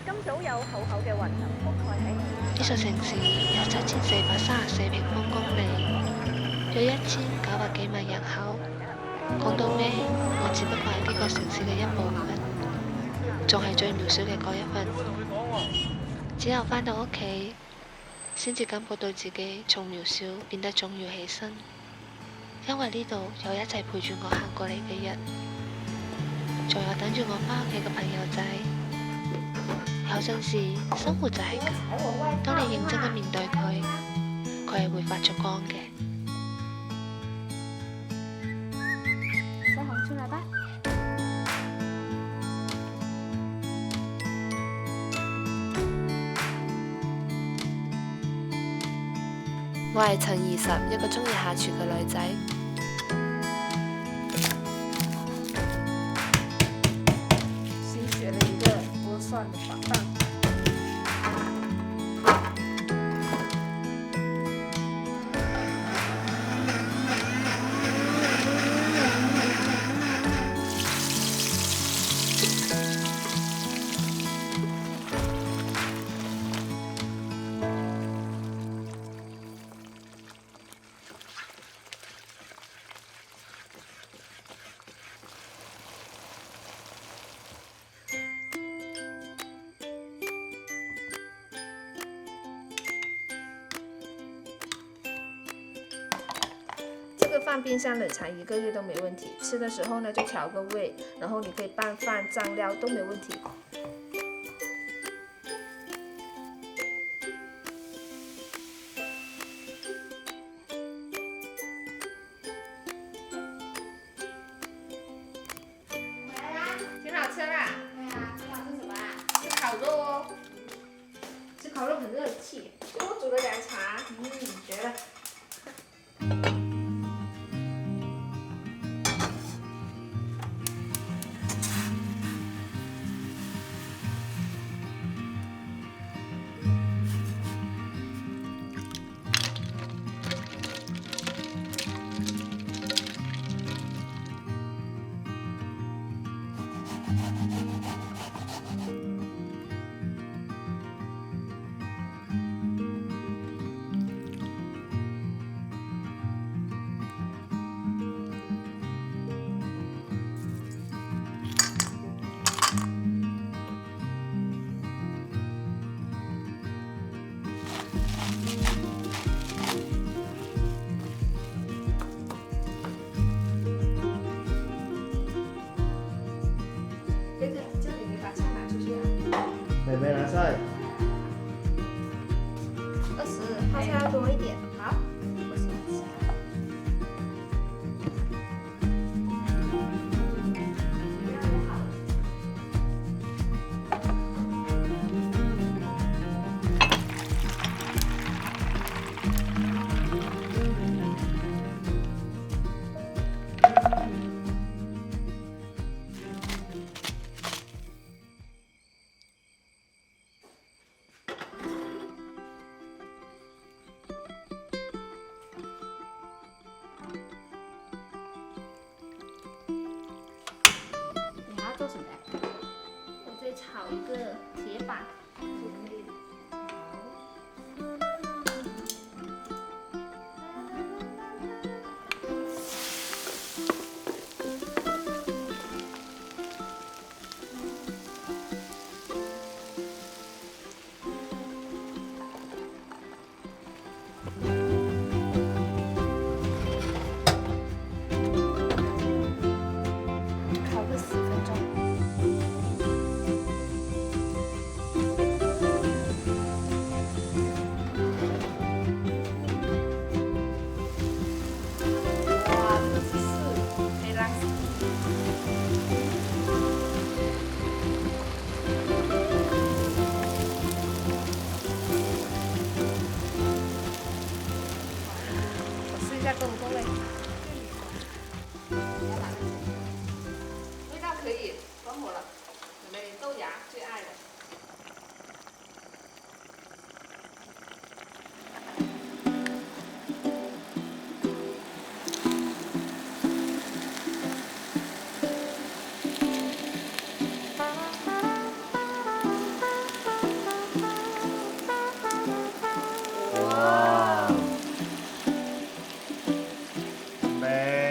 呢座城市有7434平方公里，有1900幾萬人口。講到尾，我只不過係呢個城市嘅一部分，仲係最渺小嘅嗰一份。只有返到屋企，先至感覺到自己從渺小變得重要起身。因為呢度有一齊陪住我行過嚟嘅人，仲有等住我返屋企嘅朋友仔。有陣時，生活就係咁，當你認真咁面對佢，佢係會發出光嘅。小紅出來吧。我係陳20，一個鍾意下廚嘅女仔。新學了一個剝蒜的法飯。這個飯冰箱冷藏1個月都沒問題，吃的時候呢就調個味，然後你可以拌飯、醬料都沒問題。挺好吃啦。对啊，今晚吃什麼啊？吃烤肉哦，吃烤肉很熱氣。我煮了涼茶，絕了。妹妹拿菜。20，泡菜要多一點。好。做什麼呀？我在炒一個鐵板。够不够味？味道可以，很好了，准备豆芽最愛的。咩？